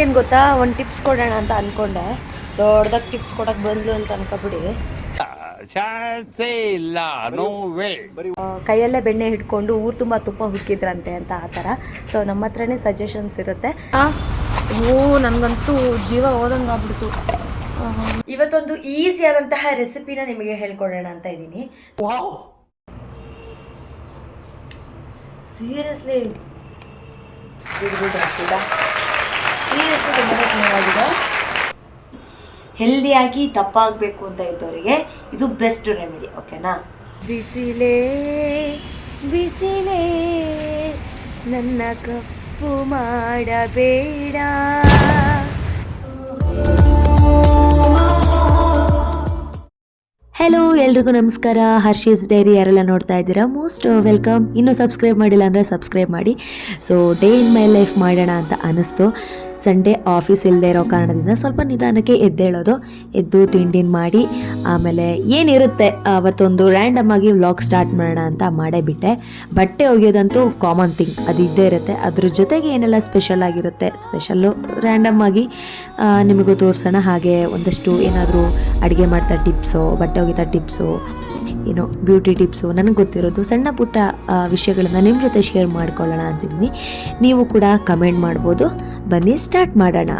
ಏನು ಗೊತ್ತಾ, ಒಂದು ಟಿಪ್ಸ್ ಕೊಡೋಣ ಅಂತ ಅಂದ್ಕೊಂಡೆ. ದೊಡ್ಡದಾಗಿ ಟಿಪ್ಸ್ ಕೊಡಕ್ಕೆ ಬಂದ್ಲು ಅಂತ ಅನ್ಕೊಬಿಡಿ. ಕೈಯಲ್ಲೇ ಬೆಣ್ಣೆ ಹಿಡ್ಕೊಂಡು ಊರು ತುಂಬ ತುಪ್ಪ ಹುಕ್ಕಿದ್ರಂತೆ ಅಂತ ಆ ಥರ. ಸೊ ನಮ್ಮ ಹತ್ರನೇ ಸಜೆಷನ್ಸ್ ಇರುತ್ತೆ. ನನಗಂತೂ ಜೀವ ಹೋದಂಗೆ ಆಗ್ಬಿಡ್ತು. ಇವತ್ತೊಂದು ಈಸಿಯಾದಂತಹ ರೆಸಿಪಿನ ನಿಮಗೆ ಹೇಳ್ಕೊಡೋಣ ಅಂತ ಇದ್ದೀನಿ. ಸೀರಿಯಸ್ಲಿ ತುಂಬಾ ಚೆನ್ನಾಗಿದೆ. ಹೆಲ್ದಿಯಾಗಿ ದಪ್ಪಾಗಬೇಕು ಅಂತ ಇದ್ದವರಿಗೆ ಇದು ಬೆಸ್ಟ್ ರೆಮಿಡಿ. ಓಕೆನಾ? ಬಿಸಿಲೇ ಬಿಸಿಲೇ ನನ್ನ ಕಪ್ಪು ಮಾಡಬೇಡ. ಹೆಲೋ, ಎಲ್ರಿಗೂ ನಮಸ್ಕಾರ. ಹರ್ಷೀಸ್ ಡೈರಿ ಯಾರೆಲ್ಲ ನೋಡ್ತಾ ಇದ್ದೀರಾ, ಮೋಸ್ಟ್ ವೆಲ್ಕಮ್. ಇನ್ನೂ ಸಬ್ಸ್ಕ್ರೈಬ್ ಮಾಡಿಲ್ಲ ಅಂದರೆ ಸಬ್ಸ್ಕ್ರೈಬ್ ಮಾಡಿ. So day in my life ಮಾಡೋಣ ಅಂತ ಅನ್ನಿಸ್ತು. ಸಂಡೇ ಆಫೀಸ್ ಇಲ್ಲದೆ ಇರೋ ಕಾರಣದಿಂದ ಸ್ವಲ್ಪ ನಿಧಾನಕ್ಕೆ ಎದ್ದೇಳೋದು. ಎದ್ದು ತಿಂಡಿನ ಮಾಡಿ ಆಮೇಲೆ ಏನಿರುತ್ತೆ ಅವತ್ತೊಂದು ರ್ಯಾಂಡಮ್ ಆಗಿ ವ್ಲಾಗ್ ಸ್ಟಾರ್ಟ್ ಮಾಡೋಣ ಅಂತ ಮಾಡೇ ಬಿಟ್ಟೆ. ಬಟ್ಟೆ ಒಗೆಯೋದಂತೂ ಕಾಮನ್ ಥಿಂಗ್, ಅದು ಇದ್ದೇ ಇರುತ್ತೆ. ಅದ್ರ ಜೊತೆಗೆ ಏನೆಲ್ಲ ಸ್ಪೆಷಲ್ ಆಗಿರುತ್ತೆ, ಸ್ಪೆಷಲ್ಲು ರ್ಯಾಂಡಮ್ ಆಗಿ ನಿಮಗೂ ತೋರಿಸೋಣ. ಹಾಗೆ ಒಂದಷ್ಟು ಏನಾದರೂ ಅಡುಗೆ ಮಾಡ್ತಾ ಟಿಪ್ಸು, ಬಟ್ಟೆ ಒಗೆತಾ ಟಿಪ್ಸು, ಏನೋ ಬ್ಯೂಟಿ ಟಿಪ್ಸು, ನನಗೆ ಗೊತ್ತಿರೋದು ಸಣ್ಣ ಪುಟ್ಟ ವಿಷಯಗಳನ್ನ ನಿಮ್ಮ ಜೊತೆ ಶೇರ್ ಮಾಡ್ಕೊಳ್ಳೋಣ ಅಂತಿದ್ದೀನಿ. ನೀವು ಕೂಡ ಕಮೆಂಟ್ ಮಾಡ್ಬೋದು. ಬನ್ನಿ ಸ್ಟಾರ್ಟ್ ಮಾಡೋಣ.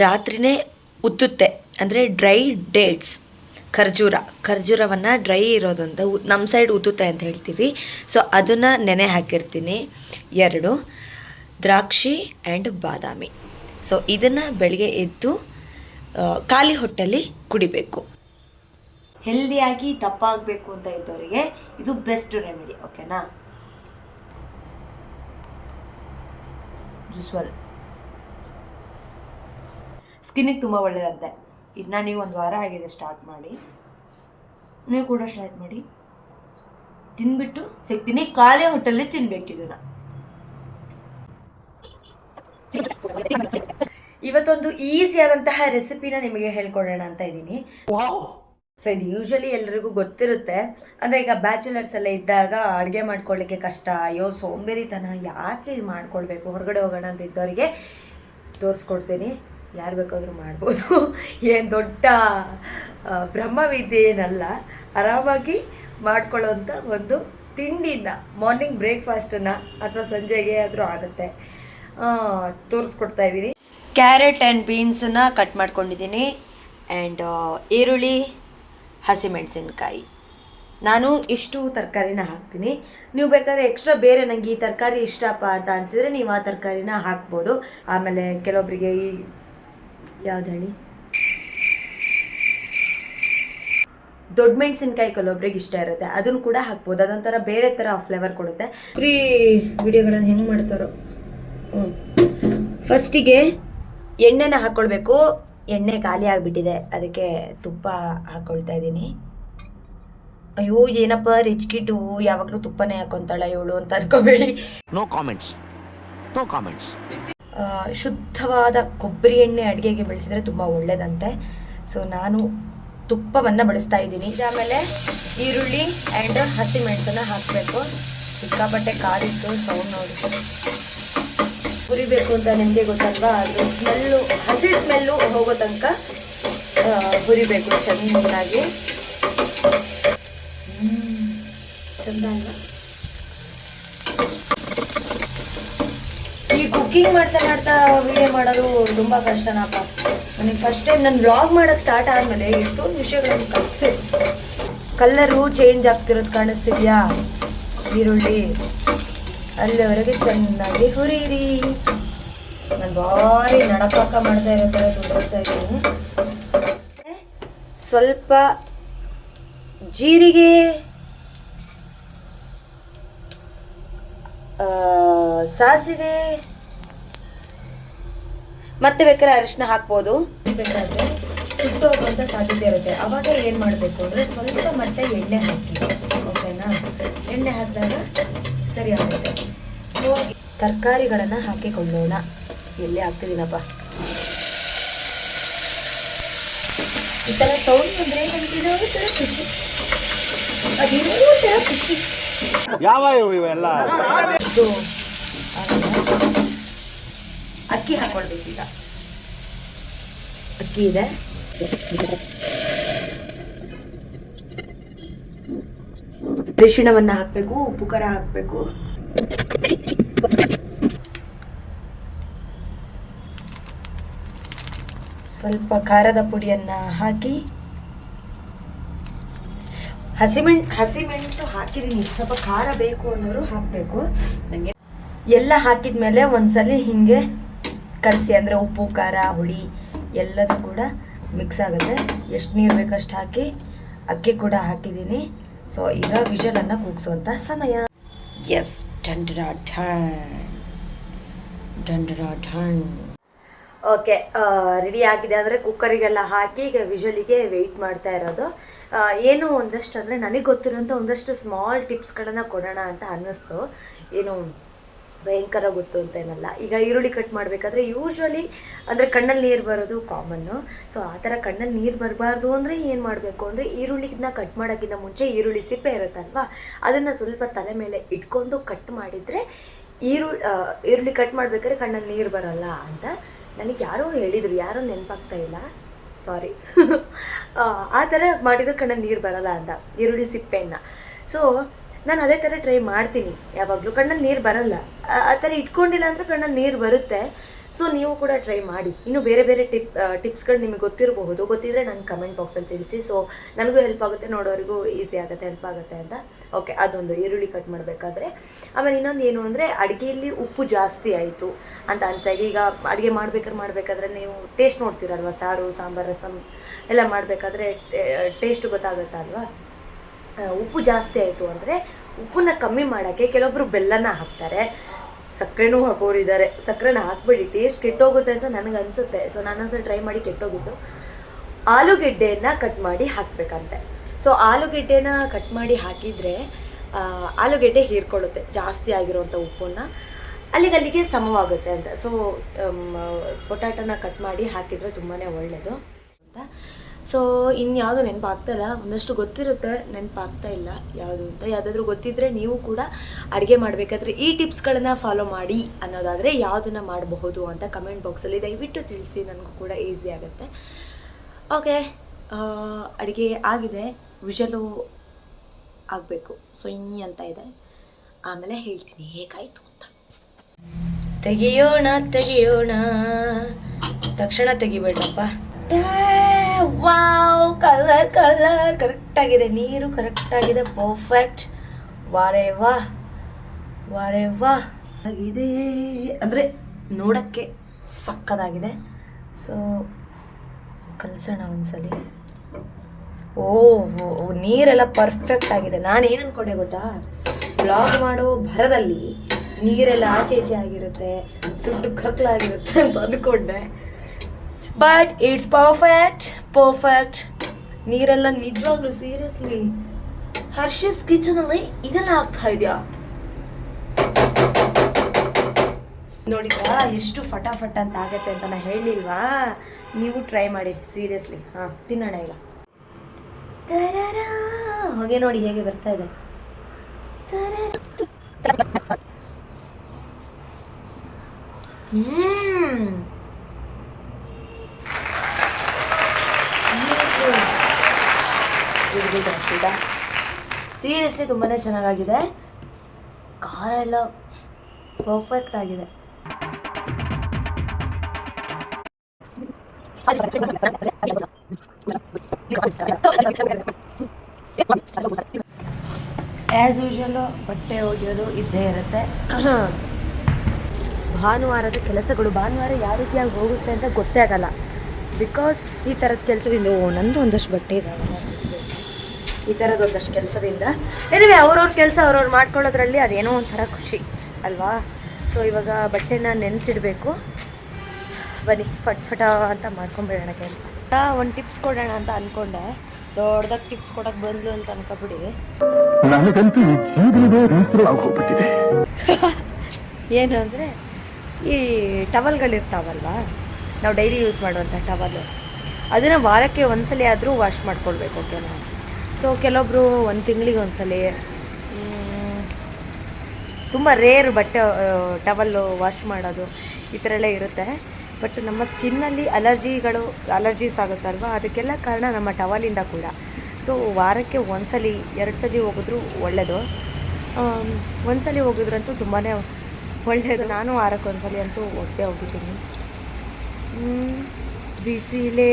ರಾತ್ರಿನೇ ಉತ್ತುತ್ತೆ ಅಂದರೆ ಡ್ರೈ ಡೇಟ್ಸ್, ಖರ್ಜೂರವನ್ನು ಡ್ರೈ ಇರೋದಂತ ನಮ್ಮ ಸೈಡ್ ಉತ್ತುತ್ತೆ ಅಂತ ಹೇಳ್ತೀವಿ. ಸೊ ಅದನ್ನು ನೆನೆ ಹಾಕಿರ್ತೀನಿ. 2 ದ್ರಾಕ್ಷಿ ಆ್ಯಂಡ್ ಬಾದಾಮಿ. ಸೊ ಇದನ್ನು ಬೆಳಗ್ಗೆ ಎದ್ದು ಖಾಲಿ ಹೊಟ್ಟೆಲಿ ಕುಡಿಬೇಕು. ಹೆಲ್ದಿಯಾಗಿ ದಪ್ಪಾಗಬೇಕು ಅಂತ ಇದ್ದವರಿಗೆ ಇದು ಬೆಸ್ಟ್ ರೆಮಿಡಿ. ಓಕೆನಾ? ಯೂಸ್ವಲ್ ಸ್ಕಿನ್ನಿಗೆ ತುಂಬ ಒಳ್ಳೆಯದಂತೆ. ಇದನ್ನ ನೀವು 1 ವಾರ ಆಗಿದೆ ಸ್ಟಾರ್ಟ್ ಮಾಡಿ. ನೀವು ಕೂಡ ಸ್ಟಾರ್ಟ್ ಮಾಡಿ. ತಿನ್ಬಿಟ್ಟು ಸಿಗ್ತೀನಿ. ಖಾಲಿ ಹೊಟ್ಟೆಲ್ಲಿ ತಿನ್ಬೇಕು ಇದನ್ನ. ಇವತ್ತೊಂದು ಈಸಿಯಾದಂತಹ ರೆಸಿಪಿನ ನಿಮಗೆ ಹೇಳ್ಕೊಡೋಣ ಅಂತ ಇದ್ದೀನಿ. ಸೊ ಇದು ಯೂಶಲಿ ಎಲ್ಲರಿಗೂ ಗೊತ್ತಿರುತ್ತೆ. ಅಂದರೆ ಈಗ ಬ್ಯಾಚುಲರ್ಸ್ ಎಲ್ಲ ಇದ್ದಾಗ ಅಡುಗೆ ಮಾಡ್ಕೊಳ್ಳಿಕ್ಕೆ ಕಷ್ಟ, ಅಯ್ಯೋ ಸೋಂಬೇರಿತನ, ಯಾಕೆ ಇದು ಮಾಡ್ಕೊಳ್ಬೇಕು, ಹೊರಗಡೆ ಹೋಗೋಣ ಅಂತ ಇದ್ದವರಿಗೆ ತೋರಿಸ್ಕೊಡ್ತೀನಿ. ಯಾರು ಬೇಕಾದರೂ ಮಾಡ್ಬೋದು. ಏನು ದೊಡ್ಡ ಬ್ರಹ್ಮವಿದ್ಯೆ ಏನಲ್ಲ. ಆರಾಮಾಗಿ ಮಾಡ್ಕೊಳ್ಳೋಂಥ ಒಂದು ತಿಂಡಿನ, ಮಾರ್ನಿಂಗ್ ಬ್ರೇಕ್ಫಾಸ್ಟನ್ನು ಅಥವಾ ಸಂಜೆಗೆ ಆದರೂ ಆಗುತ್ತೆ. ತೋರಿಸ್ಕೊಡ್ತಾ ಇದ್ದೀನಿ. ಕ್ಯಾರೆಟ್ ಆ್ಯಂಡ್ ಬೀನ್ಸನ್ನು ಕಟ್ ಮಾಡ್ಕೊಂಡಿದ್ದೀನಿ. ಆ್ಯಂಡ್ ಈರುಳ್ಳಿ, ಹಸಿಮೆಣಸಿನ್ಕಾಯಿ. ನಾನು ಇಷ್ಟು ತರಕಾರಿನ ಹಾಕ್ತೀನಿ. ನೀವು ಬೇಕಾದ್ರೆ ಎಕ್ಸ್ಟ್ರಾ ಬೇರೆ ನನಗೆ ಈ ತರಕಾರಿ ಇಷ್ಟಪ್ಪ ಅಂತ ಅನಿಸಿದ್ರೆ ನೀವು ಆ ತರಕಾರಿನ ಹಾಕ್ಬೋದು. ಆಮೇಲೆ ಕೆಲವೊಬ್ಬರಿಗೆ ಈ ಯಾವ್ದು ಹೇಳಿ, ದೊಡ್ಡ ಮೆಣಸಿನ್ಕಾಯಿ ಕೆಲವೊಬ್ರಿಗೆ ಇಷ್ಟ ಇರುತ್ತೆ, ಅದನ್ನು ಕೂಡ ಹಾಕ್ಬೋದು. ಅದೊಂಥರ ಬೇರೆ ಥರ ಫ್ಲೇವರ್ ಕೊಡುತ್ತೆ. ಫ್ರೀ ವಿಡಿಯೋಗಳನ್ನು ಹೆಂಗೆ ಮಾಡ್ತಾರೋ. ಫಸ್ಟಿಗೆ ಎಣ್ಣೆನ ಹಾಕ್ಕೊಳ್ಬೇಕು. ಎಣ್ಣೆ ಖಾಲಿ ಆಗಿಬಿಟ್ಟಿದೆ, ಅದಕ್ಕೆ ತುಪ್ಪ ಹಾಕ್ಕೊಳ್ತಾ ಇದ್ದೀನಿ. ಅಯ್ಯೋ ಏನಪ್ಪ ರಿಚ್ ಕಿಟ್ಟು, ಯಾವಾಗಲೂ ತುಪ್ಪನೇ ಹಾಕೊತಾಳ ಇವಳು ಅಂತ ಅನ್ಕೋಬೇಡಿ. No comments. ಶುದ್ಧವಾದ ಕೊಬ್ಬರಿ ಎಣ್ಣೆ ಅಡುಗೆಗೆ ಬಳಸಿದರೆ ತುಂಬ ಒಳ್ಳೆಯದಂತೆ. ಸೊ ನಾನು ತುಪ್ಪವನ್ನು ಬಳಸ್ತಾ ಇದ್ದೀನಿ. ಆಮೇಲೆ ಈರುಳ್ಳಿ ಆ್ಯಂಡ್ ಹಸಿಮೆಣಸನ್ನು ಹಾಕಬೇಕು. ಸಿಕ್ಕಾಪಟ್ಟೆ ಕಾರಿತ್ತು, ಸೌಂಡ್ ನೋಡಿ. ಹುರಿಬೇಕು ಅಂತ ನಿಮಗೆ ಗೊತ್ತಲ್ವಾ, ಅದು ಸ್ಮೆಲ್ಲು, ಹಸಿ ಸ್ಮೆಲ್ಲು ಹೋಗೋ ತನಕ ಹುರಿಬೇಕು ಚೆನ್ನಾಗಿ. ಚಂದ ಅಲ್ವಾ? ಈ ಕುಕ್ಕಿಂಗ್ ಮಾಡ್ತಾ ವಿಡಿಯೋ ಮಾಡೋದು ತುಂಬ ಕಷ್ಟನಪ್ಪ. ನನಗೆ ಫಸ್ಟ್ ಟೈಮ್ ನಾನು ವ್ಲಾಗ್ ಮಾಡೋಕ್ಕೆ ಸ್ಟಾರ್ಟ್ ಆದಮೇಲೆ ಎಷ್ಟೊಂದು ವಿಷಯಗಳನ್ನು ಕಲಿತೆ. ಕಲ್ಲರು ಚೇಂಜ್ ಆಗ್ತಿರೋದು ಕಾಣಿಸ್ತಿದ್ಯಾ? ಈರುಳ್ಳಿ ಅಲ್ಲಿವರೆಗೆ ಚೆನ್ನಾಗಿ ಹುರಿಯಿರಿ. ನಾನು ಭಾರಿ ನಡಪಾಕ ಮಾಡ್ತಾ ಇರೋ ಥರ ತೋರಿಸ್ತಾ ಇದ್ದೀನಿ. ಸ್ವಲ್ಪ ಜೀರಿಗೆ, ಸಾಸಿವೆ, ಮತ್ತೆ ಬೇಕಾದ್ರೆ ಅರಿಶಿನ ಹಾಕ್ಬೋದು. ಬೇಕಾದರೆ ಸುಟ್ಟು ಹೋಗುವಂಥ ಸಾಧ್ಯತೆ ಇರುತ್ತೆ. ಆವಾಗ ಏನು ಮಾಡಬೇಕು ಅಂದರೆ ಸ್ವಲ್ಪ ಮತ್ತೆ ಎಣ್ಣೆ ಹಾಕಿ. ಓಕೆನಾ? ಎಣ್ಣೆ ಹಾಕಿದಾಗ ಸರಿ ಆಗುತ್ತೆ. ತರಕಾರಿಗಳನ್ನು ಹಾಕಿಕೊಳ್ಳೋಣ. ಎಲ್ಲಿ ಹಾಕ್ತಿದ್ದೀನಪ್ಪ. ಈ ಥರ ಸೌಂಡ್ ಬಂದರೆ ನನಗಿರೋ ಥರ ಖುಷಿ, ಅದೇನೋ ಥರ ಖುಷಿ. ಯಾವ ಇವೆಲ್ಲ ಇದು ಅಕ್ಕಿ ಹಾಕೊಳ್ಬೇಕು. ಈಗ ಅಕ್ಕಿ ಇದೆ, ಅರಿಶಿಣವನ್ನು ಹಾಕಬೇಕು, ಉಪ್ಪು ಖಾರ ಹಾಕಬೇಕು, ಸ್ವಲ್ಪ ಖಾರದ ಪುಡಿಯನ್ನು ಹಾಕಿ, ಹಸಿಮೆಣಸು ಹಾಕಿದ್ದೀನಿ. ಸ್ವಲ್ಪ ಖಾರ ಬೇಕು ಅನ್ನೋರು ಹಾಕಬೇಕು. ನನಗೆ ಎಲ್ಲ ಹಾಕಿದ್ಮೇಲೆ ಒಂದ್ಸಲಿ ಹೀಗೆ ಕಲಸಿ, ಅಂದರೆ ಉಪ್ಪು ಖಾರ ಹುಳಿ ಎಲ್ಲದೂ ಕೂಡ ಮಿಕ್ಸ್ ಆಗುತ್ತೆ. ಎಷ್ಟು ನೀರು ಬೇಕಷ್ಟು ಹಾಕಿ ಅಕ್ಕಿ ಕೂಡ ಹಾಕಿದ್ದೀನಿ. ಸೊ ಈಗ ವಿಷಲನ್ನು ಕೂಗಿಸುವಂಥ ಸಮಯ. ಎಸ್, ಓಕೆ, ರೆಡಿ ಆಗಿದೆ. ಅಂದರೆ ಕುಕ್ಕರಿಗೆಲ್ಲ ಹಾಕಿ ಈಗ ವಿಷಲಿಗೆ ವೆಯ್ಟ್ ಮಾಡ್ತಾ ಇರೋದು. ಏನು ಒಂದಷ್ಟು ಅಂದರೆ ನನಗೆ ಗೊತ್ತಿರೋಂಥ ಒಂದಷ್ಟು ಸ್ಮಾಲ್ ಟಿಪ್ಸ್ಗಳನ್ನು ಕೊಡೋಣ ಅಂತ ಅನ್ನಿಸ್ತು. ಏನು ಭಯಂಕರ ಗೊತ್ತು ಅಂತ ಏನಲ್ಲ. ಈಗ ಈರುಳ್ಳಿ ಕಟ್ ಮಾಡಬೇಕಾದ್ರೆ ಯೂಶ್ವಲಿ ಅಂದರೆ ಕಣ್ಣಲ್ಲಿ ನೀರು ಬರೋದು ಕಾಮನ್ನು. ಸೊ ಆ ಥರ ಕಣ್ಣಲ್ಲಿ ನೀರು ಬರಬಾರ್ದು ಅಂದರೆ ಏನು ಮಾಡಬೇಕು ಅಂದರೆ, ಈರುಳ್ಳಿನ ಕಟ್ ಮಾಡೋಕ್ಕಿಂತ ಮುಂಚೆ ಈರುಳ್ಳಿ ಸಿಪ್ಪೆ ಇರುತ್ತಲ್ವ, ಅದನ್ನು ಸ್ವಲ್ಪ ತಲೆ ಮೇಲೆ ಇಟ್ಕೊಂಡು ಕಟ್ ಮಾಡಿದರೆ ಈರುಳ್ಳಿ ಕಟ್ ಮಾಡಬೇಕಾದ್ರೆ ಕಣ್ಣಲ್ಲಿ ನೀರು ಬರೋಲ್ಲ ಅಂತ ನನಗೆ ಯಾರೋ ಹೇಳಿದರು, ಯಾರೋ ನೆನಪಾಗ್ತಾ ಇಲ್ಲ, ಸಾರಿ. ಆ ಥರ ಮಾಡಿದ್ರೆ ಕಣ್ಣಲ್ಲಿ ನೀರು ಬರೋಲ್ಲ ಅಂತ, ಈರುಳ್ಳಿ ಸಿಪ್ಪೆಯನ್ನು. ಸೊ ನಾನು ಅದೇ ಥರ ಟ್ರೈ ಮಾಡ್ತೀನಿ ಯಾವಾಗಲೂ. ಕಣ್ಣಲ್ಲಿ ನೀರು ಬರೋಲ್ಲ, ಆ ಥರ ಇಟ್ಕೊಂಡಿಲ್ಲ ಅಂದರೆ ಕಣ್ಣಲ್ಲಿ ನೀರು ಬರುತ್ತೆ. ಸೊ ನೀವು ಕೂಡ ಟ್ರೈ ಮಾಡಿ. ಇನ್ನು ಬೇರೆ ಬೇರೆ ಟಿಪ್ಸ್ಗಳು ನಿಮಗೆ ಗೊತ್ತಿರಬಹುದು, ಗೊತ್ತಿದ್ದರೆ ನನ್ನ ಕಮೆಂಟ್ ಬಾಕ್ಸಲ್ಲಿ ತಿಳಿಸಿ. ಸೊ ನನಗೂ ಹೆಲ್ಪ್ ಆಗುತ್ತೆ, ನೋಡೋರಿಗೂ ಈಸಿ ಆಗುತ್ತೆ, ಹೆಲ್ಪ್ ಆಗುತ್ತೆ ಅಂತ. ಓಕೆ, ಅದೊಂದು ಈರುಳ್ಳಿ ಕಟ್ ಮಾಡಬೇಕಾದ್ರೆ. ಆಮೇಲೆ ಇನ್ನೊಂದು ಏನು ಅಂದರೆ, ಅಡುಗೆಯಲ್ಲಿ ಉಪ್ಪು ಜಾಸ್ತಿ ಆಯಿತು ಅಂತ ಅನ್ಸಾಗಿ, ಈಗ ಅಡುಗೆ ಮಾಡಬೇಕಾದ್ರೆ ನೀವು ಟೇಸ್ಟ್ ನೋಡ್ತೀರಲ್ವ, ಸಾರು ಸಾಂಬಾರು ರಸಮ್ ಎಲ್ಲ ಮಾಡಬೇಕಾದ್ರೆ ಟೇಸ್ಟ್ ಗೊತ್ತಾಗುತ್ತಲ್ವ. ಉಪ್ಪು ಜಾಸ್ತಿ ಆಯಿತು ಅಂದರೆ ಉಪ್ಪನ್ನ ಕಮ್ಮಿ ಮಾಡೋಕ್ಕೆ ಕೆಲವೊಬ್ಬರು ಬೆಲ್ಲನ ಹಾಕ್ತಾರೆ, ಸಕ್ಕರೆನೂ ಹಾಕೋರಿದ್ದಾರೆ. ಸಕ್ಕರೆನ ಹಾಕ್ಬೇಡಿ, ಟೇಸ್ಟ್ ಕೆಟ್ಟೋಗುತ್ತೆ ಅಂತ ನನಗೆ ಅನಿಸುತ್ತೆ. ಸೊ ನಾನೊಂದ್ಸಲ ಟ್ರೈ ಮಾಡಿ ಕೆಟ್ಟೋಗಿತ್ತು. ಆಲೂಗೆಡ್ಡೆಯನ್ನು ಕಟ್ ಮಾಡಿ ಹಾಕಬೇಕಂತೆ. ಸೊ ಆಲೂಗೆಡ್ಡೆನ ಕಟ್ ಮಾಡಿ ಹಾಕಿದರೆ ಆಲೂಗೆಡ್ಡೆ ಹೀರ್ಕೊಳ್ಳುತ್ತೆ ಜಾಸ್ತಿ ಆಗಿರೋಂಥ ಉಪ್ಪನ್ನು, ಅಲ್ಲಿಗೆ ಸಮವಾಗುತ್ತೆ ಅಂತ. ಸೊ ಪೊಟ್ಯಾಟೋನ ಕಟ್ ಮಾಡಿ ಹಾಕಿದರೆ ತುಂಬಾ ಒಳ್ಳೆಯದು ಅಂತ. ಸೊ ಇನ್ಯಾವುದು ನೆನಪಾಗ್ತಾಯಿಲ್ಲ, ಒಂದಷ್ಟು ಗೊತ್ತಿರುತ್ತೆ, ನೆನಪಾಗ್ತಾ ಇಲ್ಲ ಯಾವುದು ಅಂತ. ಯಾವುದಾದ್ರೂ ಗೊತ್ತಿದ್ದರೆ ನೀವು ಕೂಡ ಅಡುಗೆ ಮಾಡಬೇಕಾದ್ರೆ ಈ ಟಿಪ್ಸ್ಗಳನ್ನು ಫಾಲೋ ಮಾಡಿ ಅನ್ನೋದಾದರೆ ಯಾವುದನ್ನು ಮಾಡಬಹುದು ಅಂತ ಕಮೆಂಟ್ ಬಾಕ್ಸಲ್ಲಿ ದಯವಿಟ್ಟು ತಿಳಿಸಿ, ನನಗೂ ಕೂಡ ಈಸಿ ಆಗುತ್ತೆ. ಓಕೆ, ಅಡುಗೆ ಆಗಿದೆ, ವಿಷಲು ಆಗಬೇಕು. ಸೊ ಅಂತ ಇದೆ, ಆಮೇಲೆ ಹೇಳ್ತೀನಿ ಹೇಗಾಯಿತು ಅಂತ. ತೆಗಿಯೋಣ, ತಕ್ಷಣ ತೆಗಿಬೇಡಪ್ಪ. ವಾವ್, ಕಲರ್ ಕರೆಕ್ಟಾಗಿದೆ, ನೀರು ಕರೆಕ್ಟಾಗಿದೆ, ಪರ್ಫೆಕ್ಟ್. ವಾರೇ ವಾ ಆಗಿದೆ, ಅಂದರೆ ನೋಡೋಕ್ಕೆ ಸಕ್ಕದಾಗಿದೆ. ಸೊ ಕಲಸೋಣ ಒಂದ್ಸಲಿ. ನೀರೆಲ್ಲ ಪರ್ಫೆಕ್ಟ್ ಆಗಿದೆ. ನಾನು ಏನು ಅಂದ್ಕೊಂಡೆ ಗೊತ್ತಾ, ಬ್ಲಾಗ್ ಮಾಡೋ ಭರದಲ್ಲಿ ನೀರೆಲ್ಲ ಆಚೆ ಆಗಿರುತ್ತೆ, ಸುಟ್ಟು ಕರ್ಕಲಾಗಿರುತ್ತೆ ಅಂತ ಅಂದ್ಕೊಂಡೆ. But it's perfect. ನೀರೆಲ್ಲ ನಿಜವಾಗ್ಲೂ ಸೀರಿಯಸ್ಲಿ ಹರ್ಷಸ್ ಕಿಚನಲ್ಲಿ ಇದೆಲ್ಲ ಆಗ್ತಾ ಇದೆಯಾ ನೋಡಿದ್ರಾ, ಎಷ್ಟು ಫಟಾಫಟ್ ಅಂತ ಆಗತ್ತೆ ಅಂತ ನಾನು ಹೇಳಿಲ್ವಾ. ನೀವು ಟ್ರೈ ಮಾಡಿ ಸೀರಿಯಸ್ಲಿ. ತಿನ್ನೋಣ ಈಗ. ಹೊಗೆ ನೋಡಿ ಹೇಗೆ ಬರ್ತಾ ಇದೆ. ಸೀರಿಯಸ್ಲಿ ತುಂಬಾ ಚೆನ್ನಾಗಿದೆ. ಖಾರ ಎಲ್ಲ ಪರ್ಫೆಕ್ಟ್ ಆಗಿದೆ. ಆ್ಯಸ್ ಯೂಶುವಲ್ಲು ಬಟ್ಟೆ ಒಗೆಯೋದು ಇದ್ದೇ ಇರುತ್ತೆ. ಭಾನುವಾರದ ಕೆಲಸಗಳು, ಭಾನುವಾರ ಯಾವ ರೀತಿಯಾಗಿ ಹೋಗುತ್ತೆ ಅಂತ ಗೊತ್ತೇ ಆಗಲ್ಲ. ಬಿಕಾಸ್ ಈ ಥರದ ಕೆಲಸದಿಂದ ನಂದು ಒಂದಷ್ಟು ಬಟ್ಟೆ ಇದ್ದಾವೆ, ಈ ಥರದ್ದು ಒಂದಷ್ಟು ಕೆಲಸದಿಂದ. ಏನಿವೆ ಅವ್ರವ್ರ ಕೆಲಸ ಅವ್ರವ್ರು ಮಾಡ್ಕೊಳ್ಳೋದ್ರಲ್ಲಿ ಅದೇನೋ ಒಂಥರ ಖುಷಿ ಅಲ್ವಾ. ಸೊ ಇವಾಗ ಬಟ್ಟೆನ ನೆನೆಸಿಡಬೇಕು. ಬನ್ನಿ ಫಟ ಅಂತ ಮಾಡ್ಕೊಂಬಿಡೋಣ ಕೆಲಸ. ಒಂದು ಟಿಪ್ಸ್ ಕೊಡೋಣ ಅಂತ ಅಂದ್ಕೊಂಡೆ, ದೊಡ್ಡದಾಗಿ ಟಿಪ್ಸ್ ಕೊಡೋಕೆ ಬಂದ್ಲು ಅಂತ ಅನ್ಕೊಬಿಡಿ. ನನಗಂತೂ ಜೀವನವೇ ಬೇಸರ ಆಗೋಗ್ಬಿಟ್ಟಿದೆ. ಏನು ಅಂದರೆ ಈ ಟವಲ್ಗಳಿರ್ತಾವಲ್ವ, ನಾವು ಡೈಲಿ ಯೂಸ್ ಮಾಡುವಂಥ ಟವಲು, ಅದನ್ನು ವಾರಕ್ಕೆ ಒಂದ್ಸಲ ಆದರೂ ವಾಶ್ ಮಾಡ್ಕೊಳ್ಬೇಕು. ಓಕೆನಾ? ಸೊ ಕೆಲವೊಬ್ಬರು ಒಂದು ತಿಂಗಳಿಗೆ ಒಂದ್ಸಲ, ತುಂಬ ರೇರ್ ಬಟ್ಟೆ ಟವಲ್ಲು ವಾಶ್ ಮಾಡೋದು ಈ ಥರ ಎಲ್ಲ ಇರುತ್ತೆ. ಬಟ್ ನಮ್ಮ ಸ್ಕಿನ್ನಲ್ಲಿ ಅಲರ್ಜೀಸ್ ಆಗುತ್ತಲ್ವ, ಅದಕ್ಕೆಲ್ಲ ಕಾರಣ ನಮ್ಮ ಟವಲಿಂದ ಕೂಡ. ಸೊ ವಾರಕ್ಕೆ ಒಂದ್ಸಲ 2 ಸಲ ಹೋಗಿದ್ರು ಒಳ್ಳೆಯದು. ಒಂದ್ಸಲ ಹೋಗಿದ್ರಂತೂ ತುಂಬಾ ಒಳ್ಳೆಯದು. ನಾನು ವಾರಕ್ಕೆ ಒಂದ್ಸಲ ಅಂತೂ ಹೋಗಿದ್ದೀನಿ. ಬಿಸಿಲೇ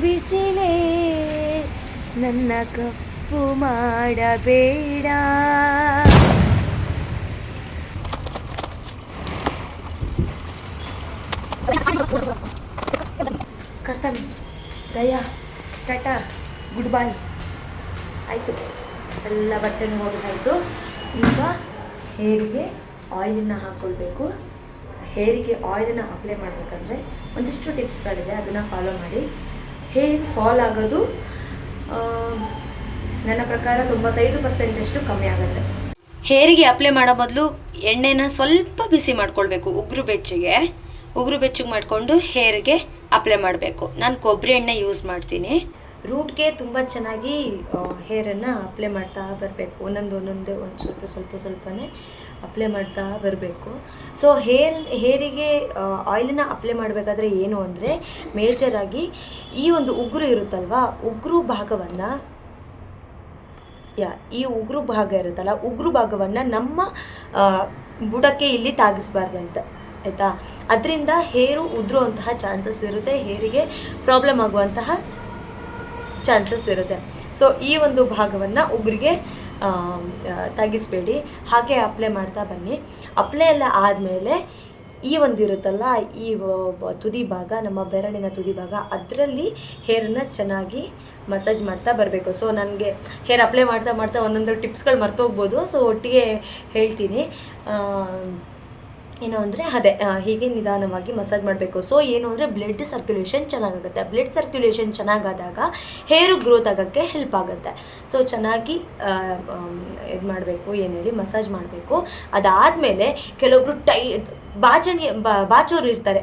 ಬಿಸಿಲೇ ನನ್ನ ಕಪ್ಪು ಮಾಡಬೇಡ. ಕರ್ತನ್ ದಯಾ ಟಾಟಾ ಗುಡ್ ಬಾಯ್ ಆಯಿತು, ಎಲ್ಲ ಬಟ್ಟೆನೂ ಹೋಗಿದ್ದಾಯಿತು. ಈಗ ಹೇರಿಗೆ ಆಯಿಲನ್ನು ಹಾಕ್ಕೊಳ್ಬೇಕು. ಹೇರಿಗೆ ಆಯಿಲನ್ನು ಅಪ್ಲೈ ಮಾಡಬೇಕಂದ್ರೆ ಒಂದಿಷ್ಟು ಟಿಪ್ಸ್ಗಳಿದೆ, ಅದನ್ನು ಫಾಲೋ ಮಾಡಿ. ಹೇರ್ ಫಾಲ್ ಆಗೋದು ನನ್ನ ಪ್ರಕಾರ 95% ಕಮ್ಮಿ ಆಗುತ್ತೆ. ಹೇರಿಗೆ ಅಪ್ಲೈ ಮಾಡೋ ಬದಲು ಎಣ್ಣೆನ ಸ್ವಲ್ಪ ಬಿಸಿ ಮಾಡ್ಕೊಳ್ಬೇಕು. ಉಗುರು ಬೆಚ್ಚಗೆ ಮಾಡಿಕೊಂಡು ಹೇರಿಗೆ ಅಪ್ಲೈ ಮಾಡಬೇಕು. ನಾನು ಕೊಬ್ಬರಿ ಎಣ್ಣೆ ಯೂಸ್ ಮಾಡ್ತೀನಿ. ರೂಟ್ಗೆ ತುಂಬ ಚೆನ್ನಾಗಿ ಹೇರನ್ನು ಅಪ್ಲೈ ಮಾಡ್ತಾ ಬರಬೇಕು. ಒಂದೊಂದೇ ಒಂದು ಸ್ವಲ್ಪನೇ ಅಪ್ಲೈ ಮಾಡ್ತಾ ಬರಬೇಕು. ಸೊ ಹೇರಿಗೆ ಆಯಿಲನ್ನು ಅಪ್ಲೈ ಮಾಡಬೇಕಾದ್ರೆ ಏನು ಅಂದರೆ, ಮೇಜರಾಗಿ ಈ ಒಂದು ಉಗುರು ಇರುತ್ತಲ್ವ, ಉಗುರು ಭಾಗವನ್ನು ಉಗುರು ಭಾಗವನ್ನು ನಮ್ಮ ಬುಡಕ್ಕೆ ಇಲ್ಲಿ ತಾಗಿಸ್ಬಾರ್ದಂತೆ, ಆಯಿತಾ? ಅದರಿಂದ ಹೇರು ಉದುರುವಂತಹ ಚಾನ್ಸಸ್ ಇರುತ್ತೆ, ಹೇರಿಗೆ ಪ್ರಾಬ್ಲಮ್ ಆಗುವಂತಹ ಚಾನ್ಸಸ್ ಇರುತ್ತೆ. ಸೊ ಈ ಒಂದು ಭಾಗವನ್ನು ಉಗುರಿಗೆ ತಾಗಿಸ್ಬೇಡಿ, ಹಾಗೆ ಅಪ್ಲೈ ಮಾಡ್ತಾ ಬನ್ನಿ. ಅಪ್ಲೈ ಎಲ್ಲ ಆದಮೇಲೆ ಈ ಒಂದು ಇರುತ್ತಲ್ಲ, ಈ ತುದಿ ಭಾಗ, ನಮ್ಮ ಬೆರಳಿನ ತುದಿ ಭಾಗ, ಅದರಲ್ಲಿ ಹೇರನ್ನು ಚೆನ್ನಾಗಿ ಮಸಾಜ್ ಮಾಡ್ತಾ ಬರಬೇಕು. ಸೊ ನನಗೆ ಹೇರ್ ಅಪ್ಲೈ ಮಾಡ್ತಾ ಒಂದೊಂದು ಟಿಪ್ಸ್ಗಳು ಮರ್ತೋಗ್ಬೋದು. ಸೊ ಒಟ್ಟಿಗೆ ಹೇಳ್ತೀನಿ. ಏನು ಅಂದರೆ ಹೀಗೆ ನಿಧಾನವಾಗಿ ಮಸಾಜ್ ಮಾಡಬೇಕು. ಸೊ ಏನು ಅಂದರೆ ಬ್ಲಡ್ ಸರ್ಕ್ಯುಲೇಷನ್ ಚೆನ್ನಾಗಾಗುತ್ತೆ. ಬ್ಲಡ್ ಸರ್ಕ್ಯುಲೇಷನ್ ಚೆನ್ನಾಗಾದಾಗ ಹೇರು ಗ್ರೋತ್ ಆಗೋಕ್ಕೆ ಹೆಲ್ಪ್ ಆಗುತ್ತೆ. ಸೊ ಚೆನ್ನಾಗಿ ಇದು ಮಾಡಬೇಕು, ಏನು ಹೇಳಿ ಮಸಾಜ್ ಮಾಡಬೇಕು. ಅದಾದಮೇಲೆ ಕೆಲವೊಬ್ರು ಬಾಚೋರು ಇರ್ತಾರೆ,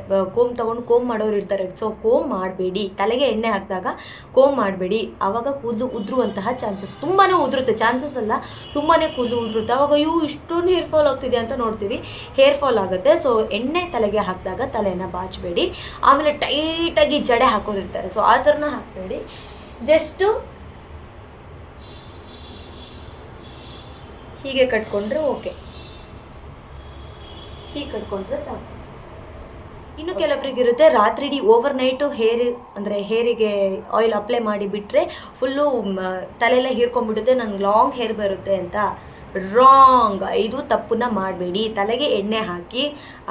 ಕೋಮ್ ಮಾಡೋರು ಇರ್ತಾರೆ. ಸೊ ಕೋಮ್ ಮಾಡಬೇಡಿ, ತಲೆಗೆ ಎಣ್ಣೆ ಹಾಕಿದಾಗ ಕೋಮ್ ಮಾಡಬೇಡಿ. ಆವಾಗ ಕೂದಲು ಉದುರುವಂತಹ ಚಾನ್ಸಸ್ ತುಂಬಾ ಉದುರುತ್ತೆ. ಚಾನ್ಸಸ್ ಅಲ್ಲ, ತುಂಬಾ ಕೂದಲು ಉದುರುತ್ತೆ. ಆವಾಗ ಇಷ್ಟೊಂದು ಹೇರ್ ಫಾಲ್ ಆಗ್ತಿದೆ ಅಂತ ನೋಡ್ತೀವಿ, ಹೇರ್ ಫಾಲ್ ಆಗುತ್ತೆ. ಸೊ ಎಣ್ಣೆ ತಲೆಗೆ ಹಾಕಿದಾಗ ತಲೆನ ಬಾಚಬೇಡಿ. ಆಮೇಲೆ ಟೈಟಾಗಿ ಜಡೆ ಹಾಕೋರಿರ್ತಾರೆ, ಸೊ ಆ ಥರನ ಹಾಕಬೇಡಿ. ಜಸ್ಟು ಹೀಗೆ ಕಟ್ಕೊಂಡ್ರೆ ಓಕೆ, ಹೀಗೆ ಕಟ್ಕೊಂಡ್ರೆ ಸಾಕು. ಇನ್ನು ಕೆಲವರಿಗಿರುತ್ತೆ ರಾತ್ರಿ ಇಡೀ ಓವರ್ ನೈಟು ಹೇರಿಗೆ ಆಯಿಲ್ ಅಪ್ಲೈ ಮಾಡಿ ಬಿಟ್ಟರೆ ಫುಲ್ಲು ತಲೆಯೆಲ್ಲ ಹೀರ್ಕೊಂಡ್ಬಿಡುತ್ತೆ, ನನಗೆ ಲಾಂಗ್ ಹೇರ್ ಬರುತ್ತೆ ಅಂತ. ರಾಂಗ್. ಇದು ತಪ್ಪನ್ನ ಮಾಡಬೇಡಿ. ತಲೆಗೆ ಎಣ್ಣೆ ಹಾಕಿ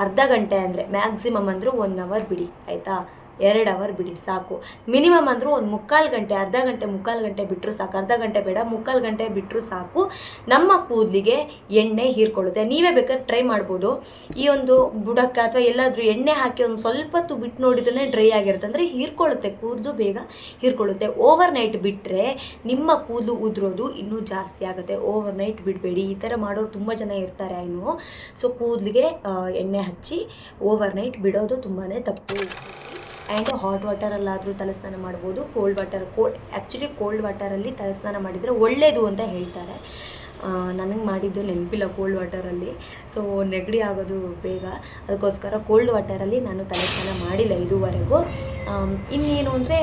ಅರ್ಧ ಗಂಟೆ ಅಂದರೆ ಮ್ಯಾಕ್ಸಿಮಮ್ ಅಂದರೂ 1 ಅವರ್ ಬಿಡಿ, ಆಯಿತಾ? 2 ಅವರ್ ಬಿಡಿ ಸಾಕು. ಮಿನಿಮಮ್ ಅಂದರೂ ಒಂದು 3/4 ಗಂಟೆ, ಅರ್ಧ ಗಂಟೆ 3/4 ಗಂಟೆ ಬಿಟ್ಟರು ಸಾಕು. ಅರ್ಧ ಗಂಟೆ ಬೇಡ, 3/4 ಗಂಟೆ ಬಿಟ್ಟರು ಸಾಕು. ನಮ್ಮ ಕೂದಲಿಗೆ ಎಣ್ಣೆ ಹೀರ್ಕೊಳ್ಳುತ್ತೆ. ನೀವೇ ಬೇಕಾದ್ರೆ ಟ್ರೈ ಮಾಡ್ಬೋದು. ಈ ಒಂದು ಬುಡಕ್ಕೆ ಅಥವಾ ಎಲ್ಲಾದರೂ ಎಣ್ಣೆ ಹಾಕಿ ಒಂದು ಸ್ವಲ್ಪ ಹೊತ್ತು ಬಿಟ್ಟು ನೋಡಿದ್ರೆ ಡ್ರೈ ಆಗಿರುತ್ತೆ, ಅಂದರೆ ಹೀರ್ಕೊಳ್ಳುತ್ತೆ, ಕೂದಲು ಬೇಗ ಹೀರ್ಕೊಳ್ಳುತ್ತೆ. ಓವರ್ ನೈಟ್ ಬಿಟ್ಟರೆ ನಿಮ್ಮ ಕೂದಲು ಉದುರೋದು ಇನ್ನೂ ಜಾಸ್ತಿ ಆಗುತ್ತೆ. ಓವರ್ ನೈಟ್ ಬಿಡಬೇಡಿ. ಈ ಥರ ಮಾಡೋರು ತುಂಬ ಜನ ಇರ್ತಾರೆ ಇನ್ನು. ಸೊ ಕೂದಲಿಗೆ ಎಣ್ಣೆ ಹಚ್ಚಿ ಓವರ್ ನೈಟ್ ಬಿಡೋದು ತುಂಬಾ ತಪ್ಪು. ಆ್ಯಂಡ್ ಹಾಟ್ ವಾಟರಲ್ಲಾದರೂ ತಲೆಸ್ನಾನ ಮಾಡ್ಬೋದು. ಕೋಲ್ಡ್ ವಾಟರಲ್ಲಿ ತಲೆಸ್ನಾನ ಮಾಡಿದರೆ ಒಳ್ಳೆಯದು ಅಂತ ಹೇಳ್ತಾರೆ. ನನಗೆ ಮಾಡಿದ್ದು ನೆನಪಿಲ್ಲ ಕೋಲ್ಡ್ ವಾಟರಲ್ಲಿ. ಸೊ ನೆಗಡಿ ಆಗೋದು ಬೇಗ, ಅದಕ್ಕೋಸ್ಕರ ಕೋಲ್ಡ್ ವಾಟರಲ್ಲಿ ನಾನು ತಲೆಸ್ನಾನ ಮಾಡಿಲ್ಲ ಇದುವರೆಗೂ. ಇನ್ನೇನು ಅಂದರೆ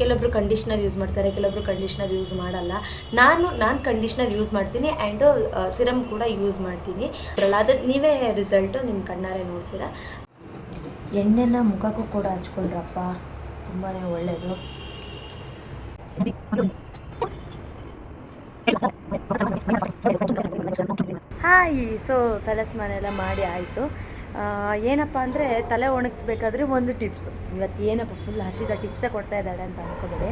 ಕೆಲವೊಬ್ರು ಕಂಡೀಷ್ನರ್ ಯೂಸ್ ಮಾಡ್ತಾರೆ, ಕೆಲವೊಬ್ರು ಕಂಡೀಷ್ನರ್ ಯೂಸ್ ಮಾಡಲ್ಲ. ನಾನು ಕಂಡೀಷ್ನರ್ ಯೂಸ್ ಮಾಡ್ತೀನಿ ಆ್ಯಂಡ್ ಸಿರಮ್ ಕೂಡ ಯೂಸ್ ಮಾಡ್ತೀನಿ. ಅದು ನೀವೇ ರಿಸಲ್ಟು ನಿಮ್ಮ ಕಣ್ಣಾರೆ ನೋಡ್ತೀರಾ. ಎಣ್ಣೆನ ಮುಖಕ್ಕೂ ಕೂಡ ಹಚ್ಕೊಂಡ್ರಪ್ಪ, ತುಂಬಾ ಒಳ್ಳೆಯದು. ಹಾಯ್. ಸೊ ತಲೆಸ್ನಾನ ಎಲ್ಲ ಮಾಡಿ ಆಯಿತು. ಏನಪ್ಪ ಅಂದರೆ ತಲೆ ಒಣಗಿಸ್ಬೇಕಾದ್ರೆ ಒಂದು ಟಿಪ್ಸ್. ಇವತ್ತು ಏನಪ್ಪ ಫುಲ್ ಹರ್ಷಿದ ಟಿಪ್ಸೇ ಕೊಡ್ತಾ ಇದ್ದಾಳೆ ಅಂತ ಅನ್ಕೋಬೇಡಿ.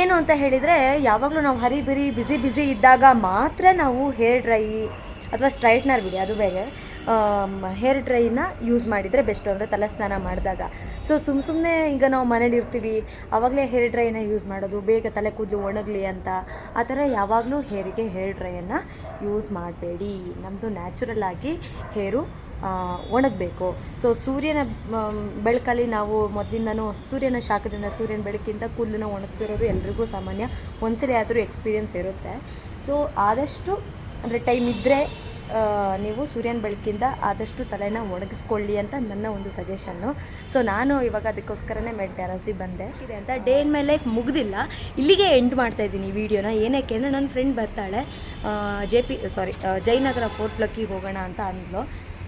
ಏನು ಅಂತ ಹೇಳಿದರೆ, ಯಾವಾಗಲೂ ನಾವು ಹರಿಬಿರಿ ಬಿಸಿ ಇದ್ದಾಗ ಮಾತ್ರ ನಾವು ಹೇರ್ ಡ್ರೈ ಅಥವಾ ಸ್ಟ್ರೈಟ್ನರ್ ಬಿಡಿ, ಅದು ಬೇರೆ, ಹೇರ್ ಡ್ರೈನ ಯೂಸ್ ಮಾಡಿದರೆ ಬೆಸ್ಟು, ಅಂದರೆ ತಲೆ ಸ್ನಾನ ಮಾಡಿದಾಗ. ಸೊ ಸುಮ್ಮನೆ ಈಗ ನಾವು ಮನೇಲಿ ಇರ್ತೀವಿ, ಆವಾಗಲೇ ಹೇರ್ ಡ್ರೈನ ಯೂಸ್ ಮಾಡೋದು, ಬೇಗ ತಲೆ ಕೂದಲು ಒಣಗಲಿ ಅಂತ. ಆ ಥರ ಯಾವಾಗಲೂ ಹೇರಿಗೆ ಹೇರ್ ಡ್ರೈಯನ್ನು ಯೂಸ್ ಮಾಡಬೇಡಿ. ನಮ್ಮದು ನ್ಯಾಚುರಲ್ ಆಗಿ ಹೇರು ಒಣಗಬೇಕು. ಸೊ ಸೂರ್ಯನ ಬೆಳಕಲ್ಲಿ ನಾವು ಮೊದಲಿಂದನೂ ಸೂರ್ಯನ ಶಾಖದಿಂದ, ಸೂರ್ಯನ ಬೆಳಕಿಂದ ಕೂದಲನ್ನ ಒಣಗಿಸಿರೋದು ಎಲ್ರಿಗೂ ಸಾಮಾನ್ಯ, ಒಂದ್ಸಲಿ ಆದರೂ ಎಕ್ಸ್ಪೀರಿಯೆನ್ಸ್ ಇರುತ್ತೆ. ಸೊ ಆದಷ್ಟು ಅಂದರೆ ಟೈಮ್ ಇದ್ದರೆ ನೀವು ಸೂರ್ಯನ ಬೆಳಕಿಂದ ಆದಷ್ಟು ತಲೆನ ಒಣಗಿಸ್ಕೊಳ್ಳಿ ಅಂತ ನನ್ನ ಒಂದು ಸಜೆಷನ್ನು. ಸೊ ನಾನು ಇವಾಗ ಅದಕ್ಕೋಸ್ಕರನೇ ಮೇಲ್ ಟೆರಸಿಗೆ ಬಂದೆ ಇದೆ ಅಂತ. ಡೇ ಇನ್ ಮೈ ಲೈಫ್ ಮುಗ್ದಿಲ್ಲ, ಇಲ್ಲಿಗೆ ಎಂಡ್ ಮಾಡ್ತಾಯಿದ್ದೀನಿ ಈ ವಿಡಿಯೋನ. ಏನಕ್ಕೆ ಅಂದರೆ ನನ್ನ ಫ್ರೆಂಡ್ ಬರ್ತಾಳೆ, ಜಯನಗರ 4th ಬ್ಲಾಕಿಗೆ ಹೋಗೋಣ ಅಂತ ಅಂದ್ಲು.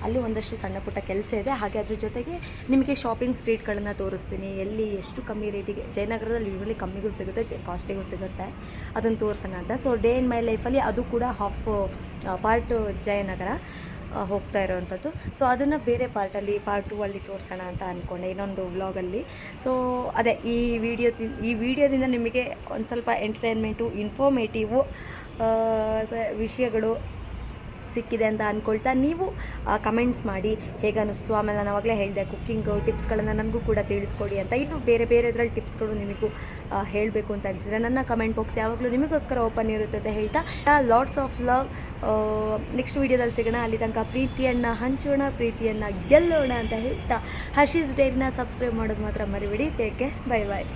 ಅಲ್ಲಿ ಒಂದಷ್ಟು ಸಣ್ಣ ಪುಟ್ಟ ಕೆಲಸ ಇದೆ, ಹಾಗೆ ಅದ್ರ ಜೊತೆಗೆ ನಿಮಗೆ ಶಾಪಿಂಗ್ ಸ್ಟ್ರೀಟ್ಗಳನ್ನು ತೋರಿಸ್ತೀನಿ, ಎಲ್ಲಿ ಎಷ್ಟು ಕಮ್ಮಿ ರೇಟಿಗೆ. ಜಯನಗರದಲ್ಲಿ ಯೂಶ್ವಲಿ ಕಮ್ಮಿಗೂ ಸಿಗುತ್ತೆ, ಕಾಸ್ಟ್ಲಿಗೂ ಸಿಗುತ್ತೆ, ಅದನ್ನು ತೋರಿಸೋಣ ಅಂತ. ಸೊ ಡೇ ಇನ್ ಮೈ ಲೈಫಲ್ಲಿ ಅದು ಕೂಡ ಹಾಫ್ ಪಾರ್ಟು ಜಯನಗರ ಹೋಗ್ತಾ ಇರೋವಂಥದ್ದು. ಸೊ ಅದನ್ನು ಬೇರೆ ಪಾರ್ಟ್ 2 ಅಲ್ಲಿ ತೋರಿಸೋಣ ಅಂತ ಅಂದ್ಕೊಂಡೆ ಇನ್ನೊಂದು ವ್ಲಾಗಲ್ಲಿ. ಸೊ ಅದೇ ಈ ವಿಡಿಯೋದಿಂದ ನಿಮಗೆ ಒಂದು ಸ್ವಲ್ಪ ಎಂಟರ್ಟೈನ್ಮೆಂಟು, ಇನ್ಫಾರ್ಮೇಟಿವು ವಿಷಯಗಳು ಸಿಕ್ಕಿದೆ ಅಂತ ಅಂದ್ಕೊಳ್ತಾ, ನೀವು ಕಮೆಂಟ್ಸ್ ಮಾಡಿ ಹೇಗೆ ಅನ್ನಿಸ್ತು. ಆಮೇಲೆ ನಾನು ಆವಾಗಲೇ ಹೇಳಿದೆ ಕುಕ್ಕಿಂಗ್ ಟಿಪ್ಸ್ಗಳನ್ನು ನನಗೂ ಕೂಡ ತಿಳಿಸ್ಕೊಡಿ ಅಂತ. ಇನ್ನೂ ಬೇರೆ ಇದರಲ್ಲಿ ಟಿಪ್ಸ್ಗಳು ನಿಮಗೂ ಹೇಳಬೇಕು ಅಂತ ಅನಿಸಿದರೆ ನನ್ನ ಕಮೆಂಟ್ ಬಾಕ್ಸ್ ಯಾವಾಗಲೂ ನಿಮಗೋಸ್ಕರ ಓಪನ್ ಇರುತ್ತೆ ಅಂತ ಹೇಳ್ತಾ, ಲಾಟ್ಸ್ ಆಫ್ ಲವ್. ನೆಕ್ಸ್ಟ್ ವೀಡಿಯೋದಲ್ಲಿ ಸಿಗೋಣ. ಅಲ್ಲಿ ತನಕ ಪ್ರೀತಿಯನ್ನು ಹಂಚೋಣ, ಪ್ರೀತಿಯನ್ನು ಗೆಲ್ಲೋಣ ಅಂತ ಹೇಳ್ತಾ ಹರ್ಷೀಸ್ ಡೈರಿನ ಸಬ್ಸ್ಕ್ರೈಬ್ ಮಾಡೋದು ಮಾತ್ರ ಮರಿಬೇಡಿ. ಟೇಕ್ ಕೇರ್, ಬೈ ಬಾಯ್.